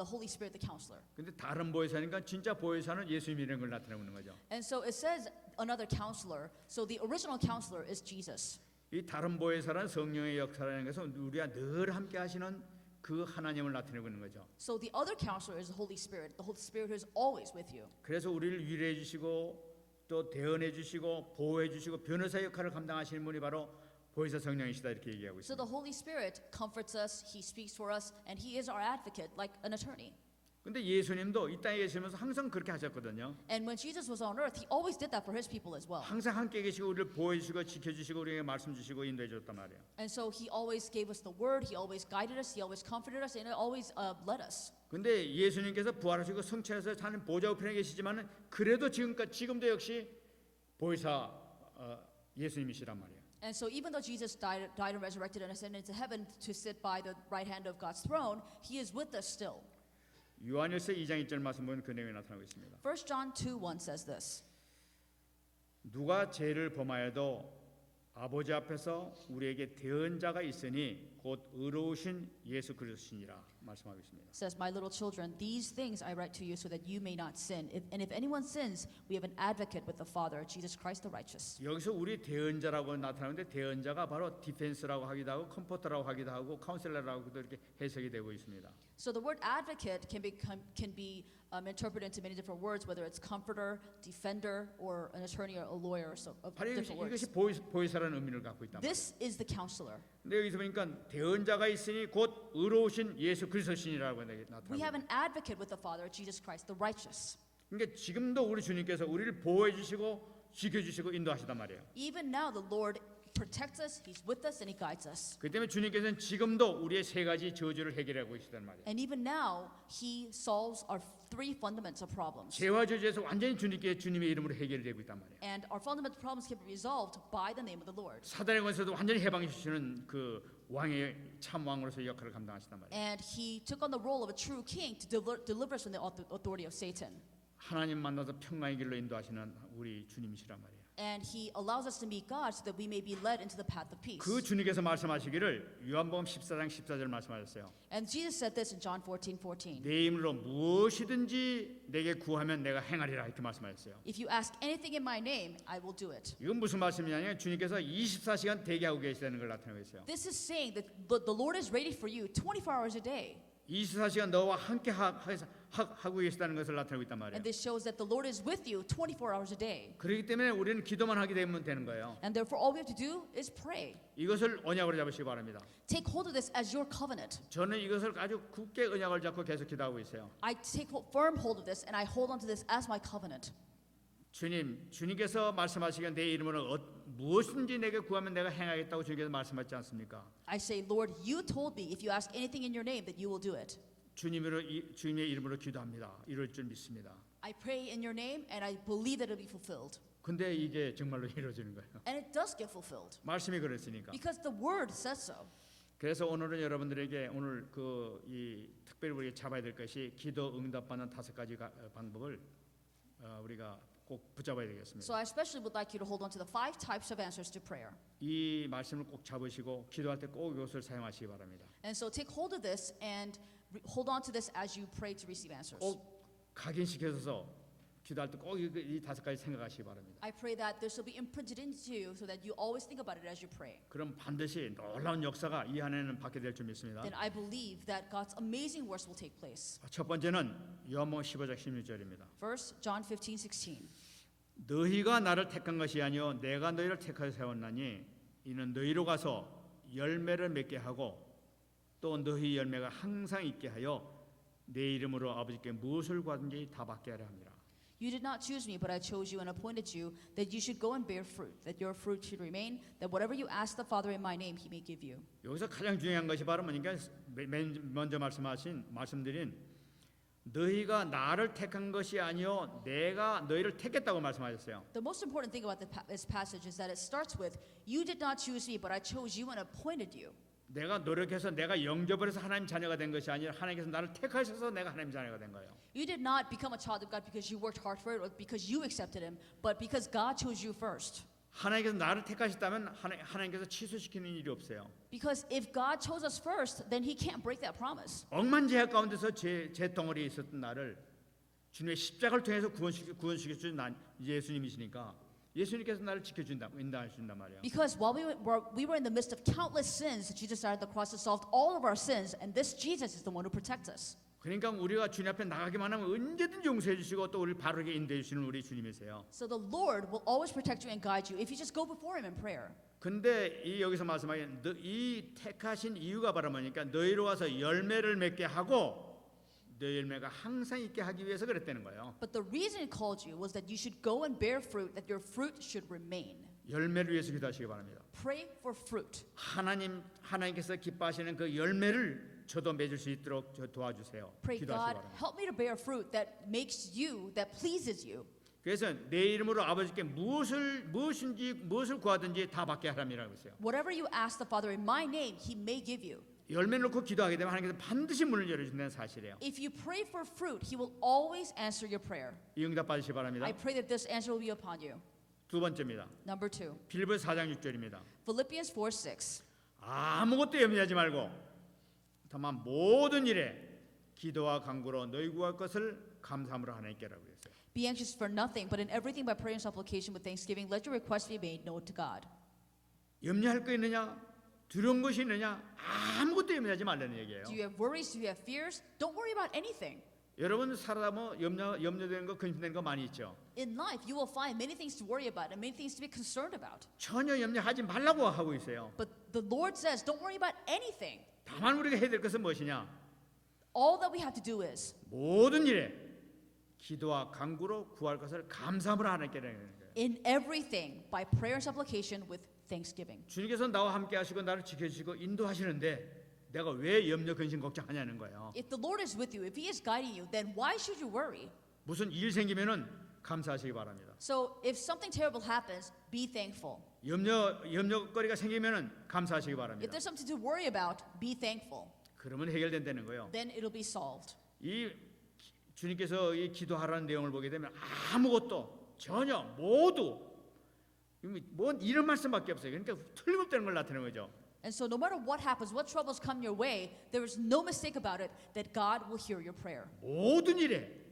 Holy Spirit, the counselor. 근데 다른 보혜사니까 진짜 보혜사는 예수님이라는 걸 나타내고 있는 거죠. And so it says another counselor. So the original counselor is Jesus. 이 다른 보혜사란 성령의 역사라는 것은 우리가 늘 함께 하시는 그 하나님을 나타내고 있는 거죠. So the other counselor is the Holy Spirit. The Holy Spirit who is always with you. 그래서 우리를 위로해 주시고 또 대언해 주시고 보호해 주시고 변호사 역할을 감당하시는 분이 바로 보혜사 성령이시다 이렇게 얘기하고 So 있습니다. the Holy Spirit comforts us, He speaks for us, and He is our advocate, like an attorney. 근데 예수님도 이 땅에 계시면서 항상 그렇게 하셨거든요. And when Jesus was on earth, He always did that for His people as well. 항상 함께 계시고 우리를 보호해 주시고 지켜 주시고 우리에게 말씀 주시고 인도해 줬단 말이에요. And so He always gave us the word, He always guided us, He always comforted us, and He always led us. 근데 예수님께서 부활하시고 성천에서 사는 보좌 우편에 계시지만은 그래도 지금도 역시 보혜사 예수님이시란 말이에요. And so even though Jesus died and resurrected and ascended into heaven to sit by the right hand of God's throne, He is with us still. 요한일서 2장 1절 말씀 보면 그 내용이 나타나고 있습니다. 1 John 2:1 says this. 누가 죄를 범하여도 아버지 앞에서 우리에게 대언자가 있으니 곧 의로우신 예수 그리스도시니라 말씀하고 있습니다. It says, "My little children, these things I write to you so that you may not sin. And if anyone sins, we have an advocate with the Father, Jesus Christ the righteous." 여기서 우리 대언자라고 나타나는데 대언자가 바로 디펜스라고 하기도 하고 컴포터라고 하기도 하고 카운셀러라고도 이렇게 해석이 되고 있습니다. So the word advocate can be interpreted into many different words, whether it's comforter, defender, or an attorney or a lawyer, or so of 바로 different words. 이것이 보혜사라는 의미를 갖고 있단 말이에요. This is the counselor. 근데 여기서 보니까 대언자가 있으니 곧 의로우신 예수 그리스도시니라고 We have 나타나고 an advocate with the Father, Jesus Christ the righteous. 그러니까 지금도 우리 주님께서 우리를 보호해 주시고 지켜 주시고 인도하시단 말이에요. Even now, the Lord protects us, He's with us, and He guides us. 그 때문에 주님께서는 지금도 우리의 세 가지 저주를 해결하고 계시단 말이에요. And even now, He solves our three fundamental problems. 죄와 저주에서 완전히 주님의 이름으로 해결되고 있단 말이에요. And our fundamental problems can be resolved by the name of the Lord. 사단의 권세도 완전히 해방해 주시는 그 왕의 참 왕으로서 역할을 감당하시단 말이에요. And He took on the role of a true king to deliver us from the authority of Satan. 하나님 만나서 평강의 길로 인도하시는 우리 주님이시란 말이에요. And he allows us to meet God so that we may be led into the path of peace. 그 주님께서 말씀하시기를 요한복음 14장 14절 말씀하셨어요. And Jesus said this in John 14:14. 내 이름으로 무엇이든지 내게 구하면 내가 행하리라 이렇게 말씀하셨어요. If you ask anything in my name, I will do it. 이건 무슨 말씀이냐면 주님께서 24시간 대기하고 계시다는 걸 나타내고 있어요. This is saying that the Lord is ready for you 24 hours a day. 24시간 너와 함께 하고 계시다는 것을 나타내고 있단 말이에요. And this shows that the Lord is with you 24 hours a day. 그렇기 때문에 우리는 기도만 하게 되면 되는 거예요. And therefore all we have to do is pray. 이것을 언약으로 잡으시기 바랍니다. Take hold of this as your covenant. 저는 이것을 아주 굳게 언약을 잡고 계속 기도하고 있어요. I take firm hold of this and I hold on to this as my covenant. 주님께서 말씀하시기에 내 이름으로 무엇인지 내게 구하면 내가 행하겠다고 주님께서 말씀하지 않습니까? I say, Lord, you told me if you ask anything in your name that you will do it. 주님의 이름으로 기도합니다. 이룰 줄 믿습니다. I pray in your name and I believe that it will be fulfilled. 근데 이게 정말로 이루어지는 거예요. And it does get fulfilled 말씀이 그랬으니까. because the word says so. 그래서 오늘은 여러분들에게 오늘 이 특별히 우리가 잡아야 될 것이 기도 응답받는 5가지 방법을 우리가 꼭 붙잡아야 되겠습니다. So I especially would like you to hold on to the 5 types of answers to prayer. 이 말씀을 꼭 잡으시고 기도할 때 꼭 이것을 사용하시기 바랍니다. And so take hold of this and hold on to this as you pray to receive answers. 꼭 각인시켜서 기도할 때 꼭 이 5가지 생각하시기 바랍니다. I pray that this will be imprinted into you so that you always think about it as you pray. 그럼 반드시 놀라운 역사가 이 안에는 받게 될 줄 믿습니다. Then I believe that God's amazing works will take place. 첫 번째는 요한복음 15장 16절입니다. First, John 15:16. 너희가 나를 택한 것이 아니요 내가 너희를 택하여 세웠나니 이는 너희로 가서 열매를 맺게 하고 또 너희 열매가 항상 있게 하여 내 이름으로 아버지께 무엇을 구하든지 다 받게 하려 함이라. You did not choose me, but I chose you and appointed you that you should go and bear fruit, that your fruit should remain, that whatever you ask the Father in my name, he may give you. 여기서 가장 중요한 것이 바로 뭐니까 먼저 말씀드린 너희가 나를 택한 것이 아니요 내가 너희를 택했다고 말씀하셨어요. The most important thing about this passage is that it starts with, you did not choose me, but I chose you and appointed you. 내가 노력해서 내가 영접을 해서 하나님 자녀가 된 것이 아니라 하나님께서 나를 택하셔서 내가 하나님 자녀가 된 거예요. You did not become a child of God because you worked hard for it or because you accepted him, but because God chose you first. 하나님께서 나를 택하셨다면 하나님께서 취소시키는 일이 없어요. Because if God chose us first, then he can't break that promise. 억만 죄악 가운데서 제 덩어리에 있었던 나를 주님의 십자가를 통해서 구원시켜준 예수님이시니까 예수님께서 나를 지켜준다, 인도하신단 말이에요. Because while we were in the midst of countless sins, Jesus died on the cross and solved all of our sins, and this Jesus is the one who protects us. 그러니까 우리가 주님 앞에 나가기만 하면 언제든지 용서해 주시고 또 우리를 바르게 인도해 주시는 우리 주님이세요. So the Lord will always protect you and guide you if you just go before him in prayer. 근데 여기서 말씀하신 이 택하신 이유가 바로 뭐니까 너희로 와서 열매를 맺게 하고 너희 열매가 항상 있게 하기 위해서 그랬다는 거예요. But the reason it called you was that you should go and bear fruit, that your fruit should remain. 열매를 위해서 기도하시기 바랍니다. Pray for fruit. 하나님께서 기뻐하시는 그 열매를 저도 맺을 수 있도록 도와주세요. Pray, 기도하시기 God, 바랍니다. help me to bear fruit that makes you, that pleases you. 그래서 내 이름으로 아버지께 무엇을 구하든지 다 받게 하람이라고 했어요. Whatever you ask the Father in my name, he may give you. 열매 놓고 기도하게 되면 하나님께서 반드시 문을 열어준다는 사실이에요. If you pray for fruit, he will always answer your prayer. 이 응답 받으시기 바랍니다. I pray that this answer will be upon you. 두 번째입니다. Number 2, 빌립보서 4장 6절입니다. Philippians 4:6. 아무것도 염려하지 말고 다만 모든 일에 기도와 간구로 너희 구할 것을 감사함으로 하나님께라고 했어요. Be anxious for nothing, but in everything by prayer and supplication with thanksgiving, let your requests be made known to God. 염려할 거 있느냐? 두려운 것이 있느냐? 아무것도 염려하지 말라는 얘기예요. Do you have worries? Do you have fears? Don't worry about anything. 여러분 살아다 뭐 염려되는 거, 근심되는 거 많이 있죠. In life, you will find many things to worry about and many things to be concerned about. 전혀 염려하지 말라고 하고 있어요. But the Lord says, don't worry about anything. 다만 우리가 해야 될 것은 무엇이냐? All that we have to do is 모든 일에 기도와 간구로 구할 것을 감사함으로 하나님께라는 거예요. in everything by prayer and supplication with thanksgiving. 주님께서 나와 함께 하시고 나를 지켜주시고 인도하시는데 내가 왜 염려 근심 걱정하냐는 거예요. If the Lord is with you, if He is guiding you, then why should you worry? 무슨 일 생기면은 감사하시기 바랍니다. So if something terrible happens, be thankful. 염려거리가 생기면은 감사하시기 If 바랍니다. there's something to worry about, be thankful. 그러면 해결된다는 거예요. Then it'll be solved. 이 주님께서 이 기도하라는 내용을 보게 되면 아무것도 전혀 모두 뭔 이런 말씀밖에 없어요. 그러니까 틀림없다는 걸 나타내는 거죠. And so no matter what happens, what troubles come your way, there is no mistake about it that God will hear your prayer. 모든 일에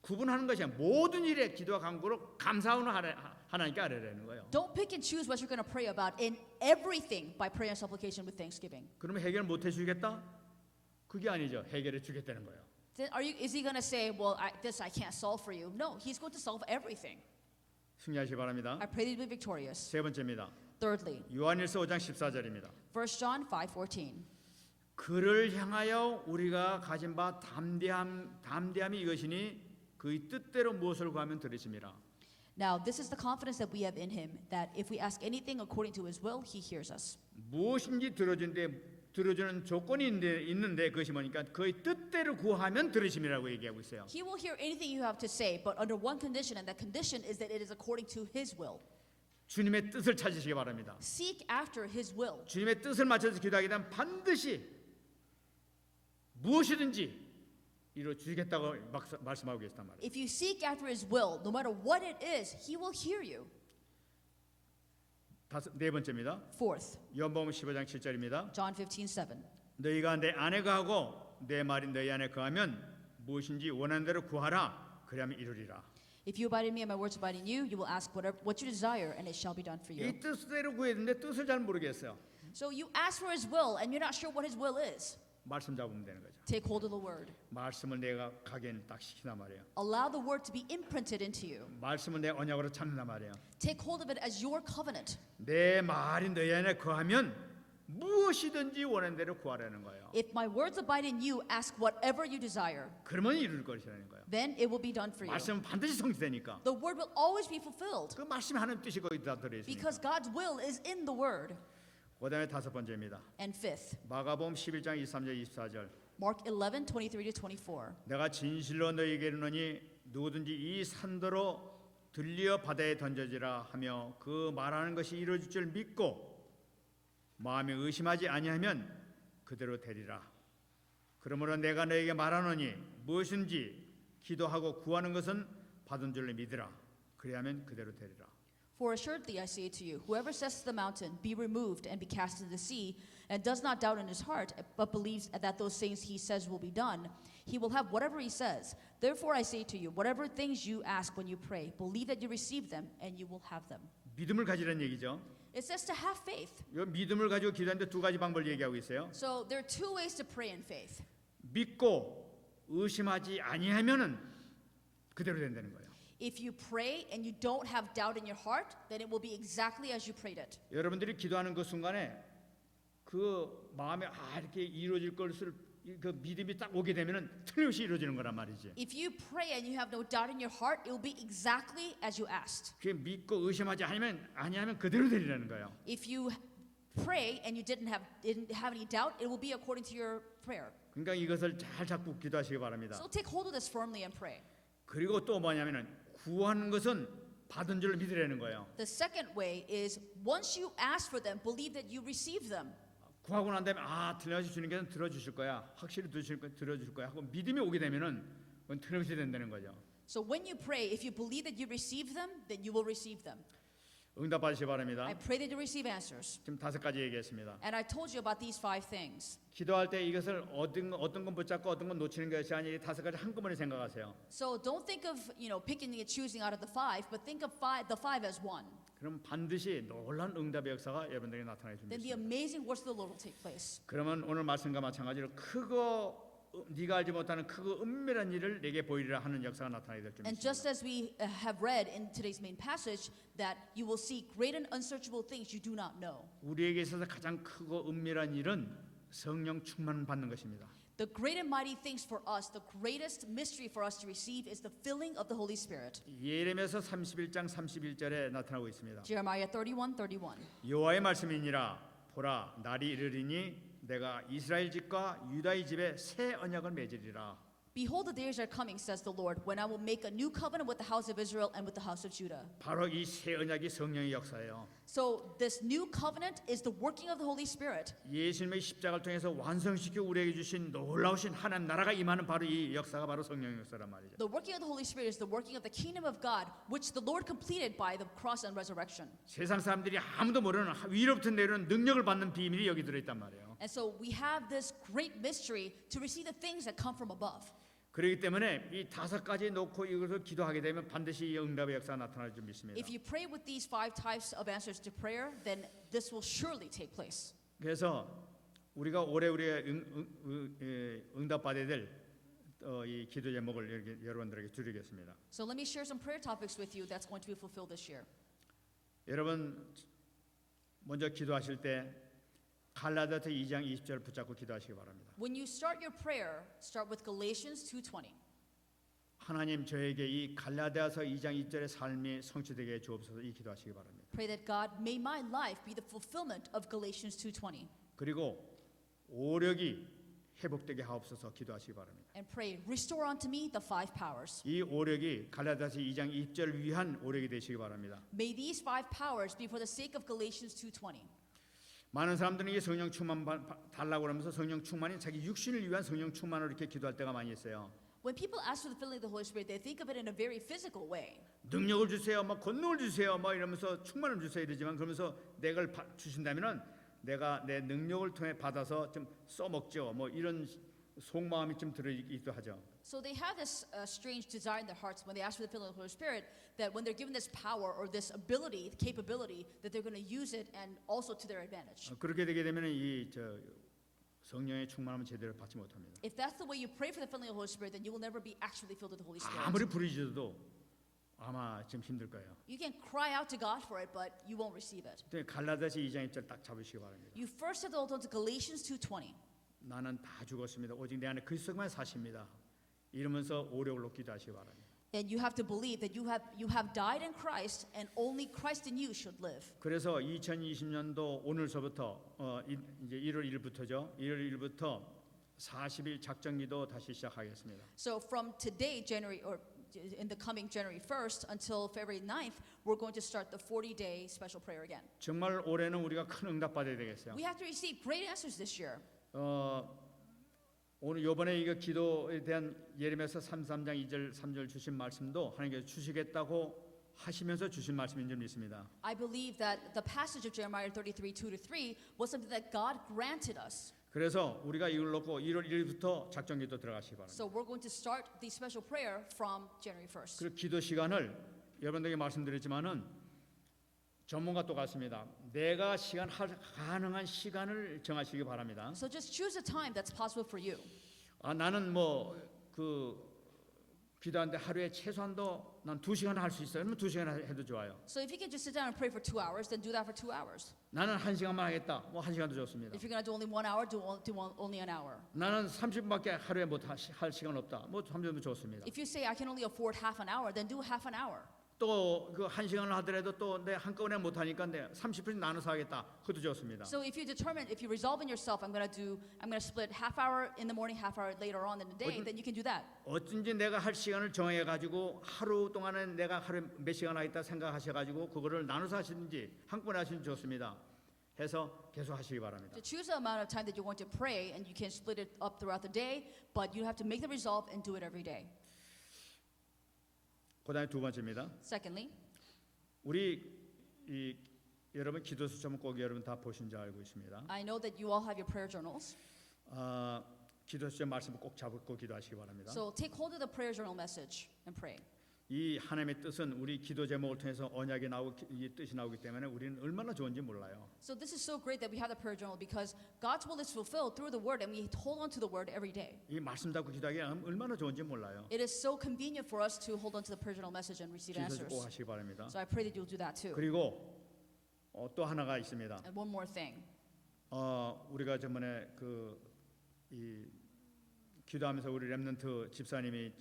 구분하는 것이 아니라 모든 일에 기도와 간구로 감사하는 하나님께 아뢰라는 거예요. Don't pick and choose what you're going to pray about in everything by prayer and supplication with thanksgiving. 그러면 해결 못 해주겠다? 그게 아니죠. 해결해 주겠다는 거예요. Then is he going to say, well, this I can't solve for you? No, he's going to solve everything. 승리하시기 바랍니다. I pray that you be victorious. 세 번째입니다. Thirdly, 요한일서 5장 14절입니다. 1 John 5:14. 그를 향하여 우리가 가진 바 담대함이 이것이니 그의 뜻대로 무엇을 구하면 들으심이라. Now, this is the confidence that we have in him, that if we ask anything according to his will, he hears us. 무엇인지 들어주는 조건이 있는데 그것이 뭐니까 그의 뜻대로 구하면 들으심이라고 얘기하고 있어요. He will hear anything you have to say, but under one condition, and that condition is that it is according to his will. 주님의 뜻을 찾으시기 바랍니다. Seek after his will. 주님의 뜻을 맞춰서 기도하게 되면 반드시 무엇이든지 이루어 주겠다고 말씀하고 계시단 말이에요. If you seek after his will, no matter what it is, he will hear you. 네 번째입니다. Fourth, 요한복음 15장 7절입니다. John 15:7. 너희가 내 안에 거하고 내 말이 너희 안에 거하면 무엇인지 원하는 대로 구하라. 그리하면 이루리라. If you abide in me and my words abide in you, you will ask what you desire, and it shall be done for you. 이 뜻대로 구해야 되는데 뜻을 잘 모르겠어요. So you ask for his will, and you're not sure what his will is. 말씀 잡으면 되는 거죠. Take hold of the word. 말씀을 내가 가게는 딱 시키단 말이에요. Allow the word to be imprinted into you. 말씀을 내 언약으로 찾는단 말이에요. Take hold of it as your covenant. 내 말이 너희 안에 거하면 무엇이든지 원하는 대로 구하라는 거예요. If my words abide in you, ask whatever you desire. 그러면 이룰 것이라는 거예요. Then it will be done for you. 말씀은 반드시 성취되니까. The word will always be fulfilled 그 말씀이 하나님 뜻이 거기다 들어 있으니까. because God's will is in the word. 그다음에 다섯 번째입니다. And fifth, 마가복음 11장 23절 24절. Mark 11:23-24. 내가 진실로 너희에게 이르노니 누구든지 이 산더로 들려 바다에 던져지라 하며 그 말하는 것이 이루어질 줄 믿고 마음에 의심하지 아니하면 그대로 되리라. 그러므로 내가 너에게 말하노니 무엇인지 기도하고 구하는 것은 받은 줄로 믿으라. 그리하면 그대로 되리라. For assuredly I say to you, whoever says to the mountain, be removed and be cast into the sea, and does not doubt in his heart, but believes that those things he says will be done, he will have whatever he says. Therefore I say to you, whatever things you ask when you pray, believe that you receive them, and you will have them. 믿음을 가지라는 얘기죠. It says to have faith. 이 믿음을 가지고 기도하는데 두 가지 방법을 얘기하고 있어요. So there are two ways to pray in faith. 믿고 의심하지 아니하면은 그대로 된다는 거예요. If you pray and you don't have doubt in your heart, then it will be exactly as you prayed it. 여러분들이 기도하는 그 순간에 그 마음에 이렇게 이루어질 것을 그 믿음이 딱 오게 되면은 틀림없이 이루어지는 거란 말이지. If you pray and you have no doubt in your heart, it will be exactly as you asked. 그 믿고 의심하지 아니하면 그대로 되리라는 거예요. If you pray and you didn't have any doubt, it will be according to your prayer. 그러니까 이것을 잘 잡고 기도하시기 바랍니다. So take hold of this firmly and pray. 그리고 또 뭐냐면은 구하는 것은 받은 줄로 믿으라는 거예요. The second way is once you ask for them, believe that you receive them. 구하고 난 다음에 틀림없이 주님께서 들어주실 거야. 확실히 들어주실 거야 하고 믿음이 오게 되면은 그건 틀림없이 된다는 거죠. So when you pray, if you believe that you receive them, then you will receive them. 응답 받으시기 바랍니다. I pray that you receive answers. 지금 5가지 얘기했습니다. And I told you about these 5 things. 기도할 때 이것을 어떤 건 붙잡고 어떤 건 놓치는 것이 아니라 5가지 한꺼번에 생각하세요. So don't think of, picking and choosing out of the 5, but think of the 5 as one. 그럼 반드시 놀라운 응답의 역사가 여러분들에게 나타날 수 Then the 있습니다. amazing works of the Lord will take place. 그러면 오늘 말씀과 마찬가지로 크고 네가 알지 못하는 크고 은밀한 일을 내게 보이리라 하는 역사가 나타나게 될 줄 And 믿습니다. just as we have read in today's main passage, that you will see great and unsearchable things you do not know. 우리에게 있어서 가장 크고 은밀한 일은 성령 충만을 받는 것입니다. The great and mighty things for us, the greatest mystery for us to receive is the filling of the Holy Spirit. 예레미야서 31장 31절에 나타나고 있습니다. Jeremiah 31:31. 여호와의 말씀이니라 보라 날이 이르리니 내가 이스라엘 집과 유다의 집에 새 언약을 맺으리라. Behold, the days are coming, says the Lord, when I will make a new covenant with the house of Israel and with the house of Judah. 바로 이 새 언약이 성령의 역사예요. So this new covenant is the working of the Holy Spirit. 예수님의 십자가를 통해서 완성시켜 우리에게 주신 놀라우신 하나님 나라가 임하는 바로 이 역사가 바로 성령의 역사란 말이죠. The working of the Holy Spirit is the working of the kingdom of God, which the Lord completed by the cross and resurrection. 세상 사람들이 아무도 모르는 위로부터 내려오는 능력을 받는 비밀이 여기 들어있단 말이에요. And so we have this great mystery to receive the things that come from above. 그렇기 때문에 이 5가지 놓고 이것을 기도하게 되면 반드시 이 응답의 역사가 나타날 줄 믿습니다. If you pray with these 5 types of answers to prayer, then this will surely take place. 그래서 우리가 올해 우리의 응답받아야 될 이 기도 제목을 이렇게 여러분들에게 드리겠습니다. So let me share some prayer topics with you that's going to be fulfilled this year. 여러분 먼저 기도하실 때 갈라디아서 2장 20절 붙잡고 기도하시기 바랍니다. When you start your prayer, start with Galatians 2:20. 하나님 저에게 이 갈라디아서 2장 2절의 삶이 성취되게 주옵소서 이 기도하시기 바랍니다. Pray that God may my life be the fulfillment of Galatians 2:20. 그리고 오력이 회복되게 하옵소서 기도하시기 바랍니다. And pray, restore unto me the 5 powers. 이 오력이 갈라디아서 2장 2절 위한 오력이 되시기 바랍니다. May these 5 powers be for the sake of Galatians 2:20. 많은 사람들은 이 성령 충만 달라고 그러면서 성령 충만이 자기 육신을 위한 성령 충만으로 이렇게 기도할 때가 많이 있어요. When people ask for the filling of the Holy Spirit, they think of it in a very physical way. 능력을 주세요, 막 권능을 주세요, 막 이러면서 충만을 주세요 이러지만 그러면서 내가 주신다면은 내가 내 능력을 통해 받아서 좀 써먹죠. 뭐 이런 속마음이 좀 들어있기도 하죠. So they have this strange desire in their hearts when they ask for the filling of the Holy Spirit that when they're given this power or this ability, capability, that they're going to use it and also to their advantage. 그렇게 되게 되면 이 성령의 충만함을 제대로 받지 못합니다. If that's the way you pray for the filling of the Holy Spirit, then you will never be actually filled with the Holy Spirit. 아무리 부르짖어도 아마 좀 힘들 거예요. You can cry out to God for it, but you won't receive it. 갈라디아서 2장 1절 딱 잡으시기 바랍니다. You first have to hold on to Galatians 2:20. 나는 다 죽었습니다. 오직 내 안에 그리스도만 사십니다. 이러면서 오력을 놓기도 하시기 바랍니다. And you have to believe that you have died in Christ, and only Christ in you should live. 그래서 2020년도 오늘서부터 이제 1월 1일부터죠. 1월 1일부터 40일 작정기도 다시 시작하겠습니다. So from today, January, or in the coming January 1st until February 9th, we're going to start the 40-day special prayer again. 정말 올해는 우리가 큰 응답 받아야 되겠어요. We have to receive great answers this year. 오늘 이번에 이거 기도에 대한 예레미야서 33장 2절 3절 주신 말씀도 하나님께서 주시겠다고 하시면서 주신 말씀인 줄 믿습니다. I believe that the passage of Jeremiah 33:2-3 was something that God granted us. 그래서 우리가 이걸 놓고 1월 1일부터 작정기도 들어가시기 바랍니다. So we're going to start the special prayer from January 1st. 그 기도 시간을 여러분들에게 말씀드렸지만은 전문가 똑같습니다. 내가 가능한 시간을 정하시기 바랍니다. So just choose a time that's possible for you. 나는 기도하는데 하루에 최소한도 난 2시간 할 수 있어요. 그러면 2시간 해도 좋아요. So if you can just sit down and pray for 2 hours, then do that for 2 hours. 나는 1시간만 하겠다. 뭐 1시간도 좋습니다. If you're going to do only 1 hour, do only an hour. 나는 30분밖에 하루에 못 할 시간 없다. 뭐 30분도 좋습니다. If you say I can only afford half an hour, then do half an hour. 또 그 1시간을 하더라도 또 내 한꺼번에 못 하니까 내 30분 나눠서 하겠다. 그것도 좋습니다. So if you resolve in yourself, I'm going to split half hour in the morning, half hour later on in the day, then you can do that. 어쩐지 내가 할 시간을 정해 가지고 하루 동안에 내가 하루에 몇 시간 하겠다 생각하셔 가지고 그거를 나눠서 하시든지 한꺼번에 하시면 좋습니다. 해서 계속 하시기 바랍니다. To choose the amount of time that you're going to pray, and you can split it up throughout the day, but you have to make the resolve and do it every day. 그다음에 두 번째입니다. Secondly, 우리 여러분 기도 수첩은 꼭 여러분 다 보신 줄 알고 있습니다. I know that you all have your prayer journals. 기도 수첩 말씀을 꼭 잡고 기도하시기 바랍니다. So take hold of the prayer journal message and pray. 이 하나님의 뜻은 우리 기도 제목을 통해서 언약이 이 뜻이 나오기 때문에 우리는 얼마나 좋은지 몰라요. So this is so great that we have the prayer journal because God's will is fulfilled through the word, and we hold on to the word every day. 이 말씀 잡고 기도하기 얼마나 좋은지 몰라요. It is so convenient for us to hold on to the prayer journal message and receive 기도 꼭 answers. 하시기 바랍니다. So I pray that you'll do that too. 그리고 또 하나가 있습니다. And one more thing. 우리가 저번에 이 기도하면서 우리 렘넌트 집사님이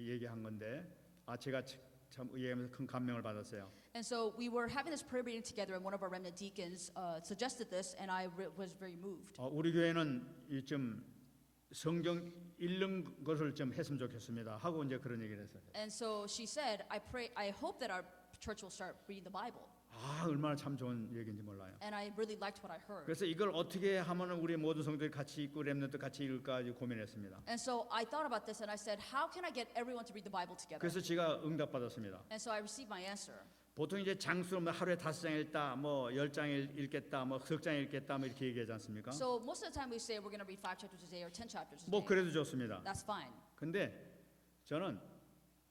얘기한 건데 제가 참 의하면서 큰 감명을 받았어요. And so we were having this prayer meeting together, and one of our remnant deacons suggested this, and I was very moved. 우리 교회는 좀 성경 읽는 것을 좀 했으면 좋겠습니다. 하고 이제 그런 얘기를 했어요. And so she said, I hope that our church will start reading the Bible. 아, 얼마나 참 좋은 얘기인지 몰라요. And I really liked what I heard. 그래서 이걸 어떻게 하면 우리 모든 성도들이 같이 읽고 렘넌트 같이 읽을까 고민했습니다. And so I thought about this and I said, how can I get everyone to read the Bible together? 그래서 제가 응답받았습니다. And so I received my answer. 보통 이제 장수로 뭐 하루에 5장 읽다, 뭐 10장 읽겠다, 뭐 석 장 읽겠다, 뭐 이렇게 얘기하지 않습니까? So most of the time we say we're going to read 5 chapters a day or 10 chapters a 뭐 day. 그래도 좋습니다. That's fine. 근데 저는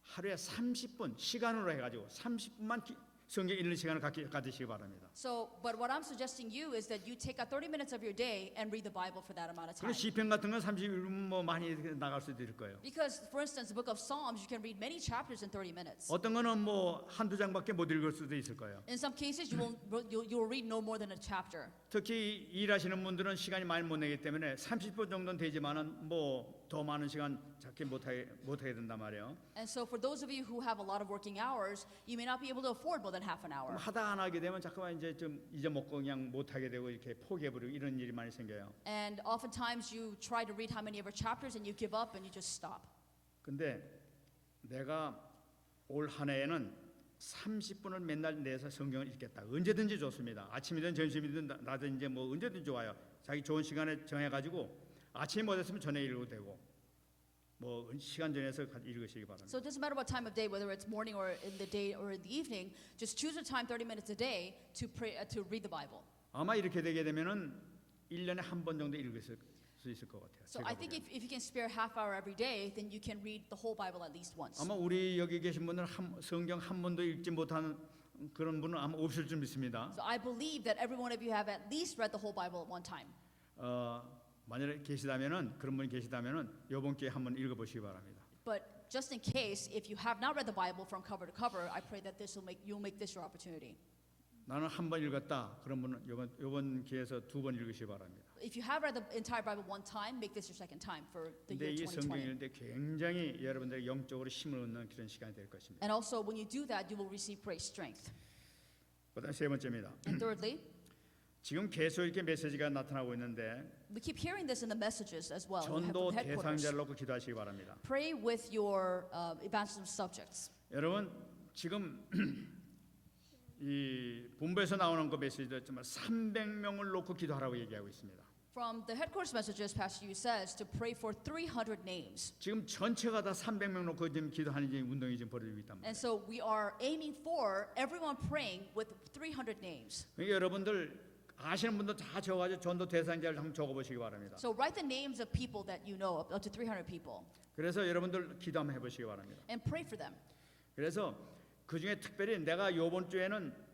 하루에 30분 시간으로 해가지고 30분만 성경 읽는 시간을 가지시기 바랍니다. So, but what I'm suggesting you is that you take out 30 minutes of your day and read the Bible for that amount of 그리고 time. 시편 같은 건 30분 뭐 많이 나갈 수도 있을 거예요. Because, for instance, the book of Psalms, you can read many chapters in 30 minutes. 어떤 거는 뭐 한두 장밖에 못 읽을 수도 있을 거예요. In some cases, you will read no more than a chapter. 특히 일하시는 분들은 시간이 많이 못 내기 때문에 30분 정도는 되지만은 뭐 더 많은 시간 잡기 못하게 된단 말이에요. And so, for those of you who have a lot of working hours, you may not be able to afford more than half an hour. 하다 안 하게 되면 자꾸만 이제 좀 잊어먹고 그냥 못하게 되고 이렇게 포기해버리고 이런 일이 많이 생겨요. And oftentimes, you try to read how many of your chapters and you give up and you just stop. 근데 내가 올 한 해에는 30분을 맨날 내서 성경을 읽겠다. 언제든지 좋습니다. 아침이든 점심이든 낮이든 뭐 언제든지 좋아요. 자기 좋은 시간에 정해가지고 아침에 못했으면 저녁에 읽어도 되고 뭐 시간 정해서 읽으시기 바랍니다. So it doesn't matter what time of day, whether it's morning or in the day or in the evening, just choose a time 30 minutes a day to pray to read the Bible. 아마 이렇게 되게 되면은 1년에 한 번 정도 읽을 수 있을 것 같아요. So 제가 I think 보기에는. if you can spare half hour every day, then you can read the whole Bible at least once. 아마 우리 여기 계신 분들은 성경 한 번도 읽지 못하는 그런 분은 아마 없을 줄 믿습니다. So I believe that every one of you have at least read the whole Bible at one time. 만약에 계시다면은 그런 분이 계시다면은 이번 기회에 한번 읽어보시기 바랍니다. But just in case, if you have not read the Bible from cover to cover, I pray that you'll make this your opportunity. 나는 한 번 읽었다. 그런 분은 이번 기회에서 2번 읽으시기 바랍니다. If you have read the entire Bible one time, make this your second time for the 근데 이 year 성경 2020. 읽을 때 굉장히 여러분들에게 영적으로 힘을 얻는 그런 시간이 될 것입니다. And also, when you do that, you will receive great strength. 그다음 세 번째입니다. And thirdly, 지금 계속 이렇게 메시지가 나타나고 있는데 we keep hearing this in the messages as well. 전도 from headquarters. 대상자를 놓고 기도하시기 바랍니다. Pray with your evangelism subjects. 여러분 지금 이 본부에서 나오는 그 메시지도 정말 300명을 놓고 기도하라고 얘기하고 있습니다. From the headquarters messages, Pastor Yu says to pray for 300 names. 지금 전체가 다 300명 놓고 지금 기도하는 운동이 지금 벌어지고 있단 말이에요. And so we are aiming for everyone praying with 300 names. 그러니까 여러분들 아시는 분들 다 적어가지고 전도 대상자를 한번 적어보시기 바랍니다. So write the names of people that you know, up to 300 people, 그래서 여러분들 기도 한번 해보시기 바랍니다. and pray for them. 그래서 그 중에 특별히 내가 이번 주에는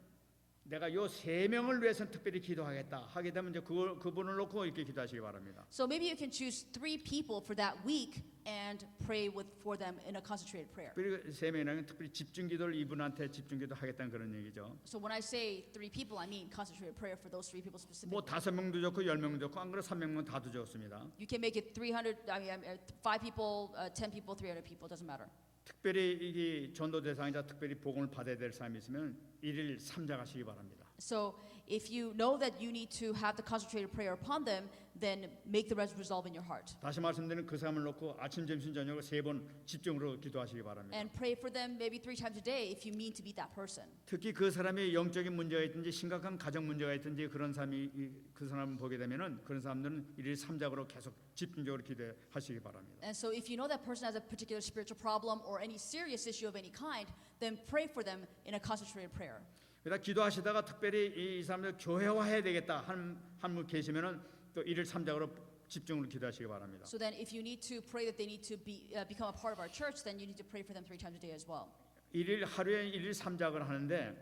내가 요 3명을 위해서 특별히 기도하겠다 하게 되면 이제 그분을 놓고 이렇게 기도하시기 바랍니다. So maybe you can choose 3 people for that week and pray for them in a concentrated prayer. 그리고 3명이라는 특별히 집중 기도를 이분한테 집중 기도 하겠다는 그런 얘기죠. So when I say 3 people, I mean concentrated prayer for those 3 people specifically. 뭐 5명도 좋고 10명도 좋고 안 그래 300명 다도 좋습니다. You can make it 300, 5 people, 10 people, 300 people, doesn't matter. 특별히 이 전도 대상자 특별히 복음을 받아야 될 사람이 있으면 1일 3자 가시기 바랍니다. So if you know that you need to have the concentrated prayer upon them, then make the resolve in your heart. 다시 말씀드리는 그 사람을 놓고 아침, 점심, 저녁을 3번 집중으로 기도하시기 바랍니다. And pray for them maybe 3 times a day if you mean to be that person. 특히 그 사람이 영적인 문제가 있든지 심각한 가정 문제가 있든지 그런 사람이 그 사람을 보게 되면은 그런 사람들은 1일 3작으로 계속 집중적으로 기도하시기 바랍니다. And so if you know that person has a particular spiritual problem or any serious issue of any kind, then pray for them in a concentrated prayer. 그러다 기도하시다가 특별히 이 사람들 교회화해야 되겠다 한 분 계시면은 또 1일 3작으로 집중으로 기도하시기 바랍니다. So then if you need to pray that they need to become a part of our church, then you need to pray for them 3 times a day as well. 하루에 1일 3작을 하는데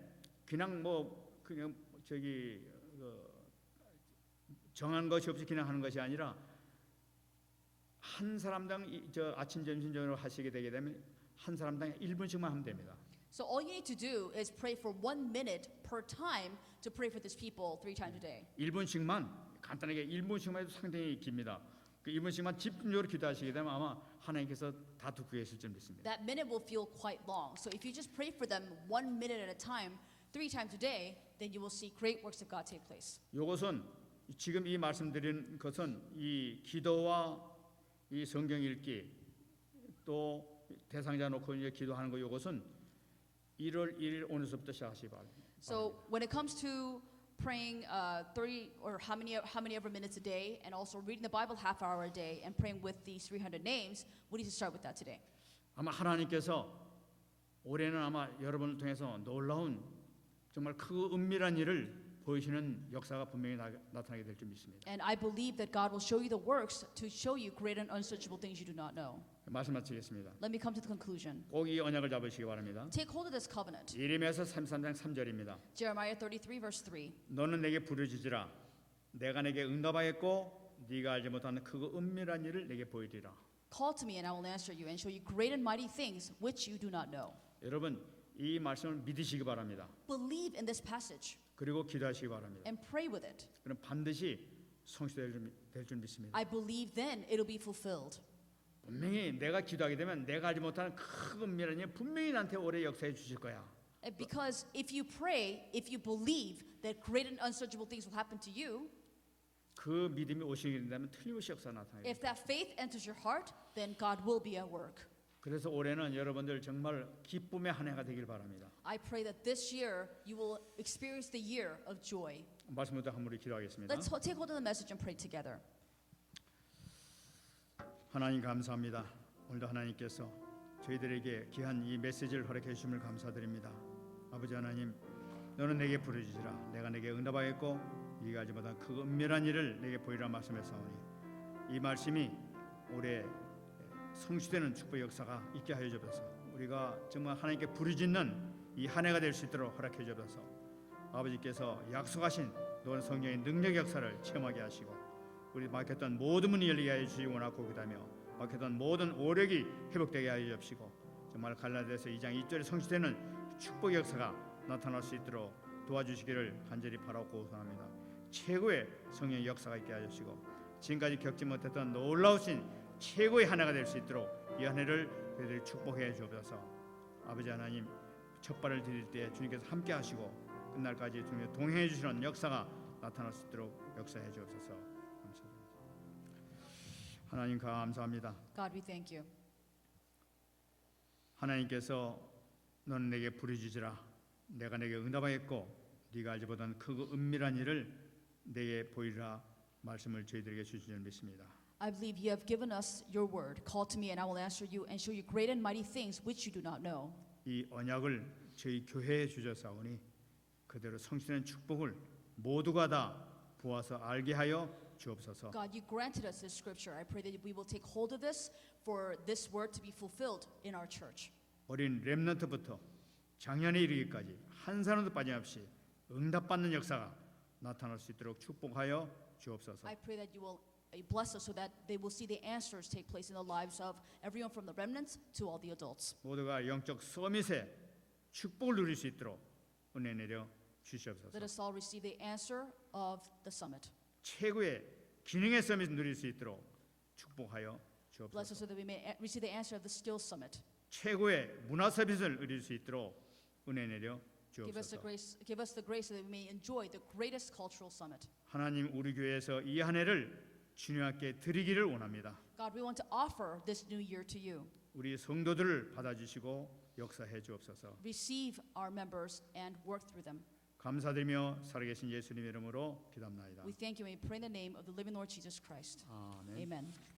그냥 그냥 정한 것이 없이 그냥 하는 것이 아니라 한 사람당 아침 점심 저녁으로 하시게 되게 되면 한 사람당 1분씩만 하면 됩니다. So all you need to do is pray for 1 minute per time to pray for these people 3 times a day. 1분씩만 간단하게 1분씩만 해도 상당히 깁니다. 그 1분씩만 집중적으로 기도하시게 되면 아마 하나님께서 다 듣고 계실 줄 믿습니다. That minute will feel quite long. So if you just pray for them 1 minute at a time 3 times a day, then you will see great works of God take place. 이것은 지금 이 말씀드린 것은 이 기도와 이 성경 읽기 또 대상자 놓고 이제 기도하는 거 이것은 1월 1일 오늘서부터 시작하시기 바랍니다. So when it comes to praying 30 or how many ever minutes a day, and also reading the Bible half hour a day, and praying with these 300 names, we need to start with that today. 아마 하나님께서 올해는 아마 여러분을 통해서 놀라운 정말 크고 은밀한 일을 보이시는 역사가 분명히 나타나게 될 줄 믿습니다. And I believe that God will show you the works to show you great and unsearchable things you do not know. 말씀 마치겠습니다. Let me come to the conclusion. 꼭 이 언약을 잡으시기 바랍니다. Take hold of this covenant. 예레미야서 33장 3절입니다. Jeremiah 33 verse 3. 너는 내게 부르짖으라 내가 내게 응답하겠고 네가 알지 못하는 크고 은밀한 일을 내게 보이리라. Call to me and I will answer you and show you great and mighty things which you do not know. 여러분 이 말씀을 믿으시기 바랍니다. Believe in this passage 그리고 기도하시기 바랍니다. and pray with it. 그럼 반드시 성취될 줄 믿습니다. I believe then it'll be fulfilled. 분명히 내가 기도하게 되면 내가 알지 못하는 크고 은밀한 일 분명히 나한테 올해 역사해 주실 거야. Because if you pray, if you believe that great and unsearchable things will happen to you, 그 믿음이 오시게 된다면 틀림없이 역사 나타나요. if that faith enters your heart, then God will be at work. 그래서 올해는 여러분들 정말 기쁨의 한 해가 되길 바랍니다. I pray that this year you will experience the year of joy. 말씀부터 한 무리 기도하겠습니다. Let's take hold of the message and pray together. 하나님 감사합니다. 오늘도 하나님께서 저희들에게 귀한 이 메시지를 허락해 주심을 감사드립니다. 아버지 하나님, 너는 내게 부르짖으라 내가 내게 응답하겠고 네가 알지 못한 그 은밀한 일을 내게 보이라 말씀했사오니 이 말씀이 올해 성취되는 축복 역사가 있게 하여 주옵소서. 우리가 정말 하나님께 부르짖는 이 한 해가 될 수 있도록 허락해 주옵소서. 아버지께서 약속하신 너는 성령의 능력 역사를 체험하게 하시고 우리 막혔던 모든 문이 열리게 하여 주시기 원하고 기도하며 막혔던 모든 오력이 회복되게 하여 주옵시고 정말 갈라디아서 2장 2절에 성취되는 축복 역사가 나타날 수 있도록 도와주시기를 간절히 바라고 소원합니다. 최고의 성령의 역사가 있게 하여 주시고 지금까지 겪지 못했던 놀라우신 최고의 한 해가 될 수 있도록 이 한 해를 그들이 축복해 주옵소서. 아버지 하나님 첫 발을 디딜 때 주님께서 함께 하시고 끝날까지 주님의 동행해 주시는 역사가 나타날 수 있도록 역사해 주옵소서. 감사합니다. 하나님 감사합니다. God, we thank you. 하나님께서 너는 내게 부르짖으라 내가 내게 응답하겠고 네가 알지 못한 크고 은밀한 일을 내게 보이리라 말씀을 저희들에게 주신 줄 믿습니다. I believe you have given us your word. Call to me and I will answer you and show you great and mighty things which you do not know. 이 언약을 저희 교회에 주셨사오니 그대로 성취되는 축복을 모두가 다 보아서 알게 하여 주옵소서. God, you granted us this scripture. I pray that we will take hold of this for this word to be fulfilled in our church. 어린 렘넌트부터 작년에 이르기까지 한 사람도 빠짐없이 응답받는 역사가 나타날 수 있도록 축복하여 주옵소서. I pray that you will bless us so that they will see the answers take place in the lives of everyone from the remnants to all the adults. 모두가 영적 서밋의 축복을 누릴 수 있도록 은혜 내려 주시옵소서. Let us all receive the answer of the summit. 최고의 기능의 서밋을 누릴 수 있도록 축복하여 Bless us 주옵소서. so that we may receive the answer of the still summit. 최고의 문화 서밋을 누릴 수 있도록 은혜 내려 Give us the 주옵소서. grace so that we may enjoy the greatest cultural summit. 하나님 우리 교회에서 이 한 해를 주님께 드리기를 원합니다. God, we want to offer this new year to you. 우리 성도들을 받아주시고 역사해 주옵소서. Receive our members and work through them. 감사드리며 살아계신 예수님의 이름으로 기도합나이다. We thank you and we pray in the name of the living Lord Jesus Christ. 아멘. Amen.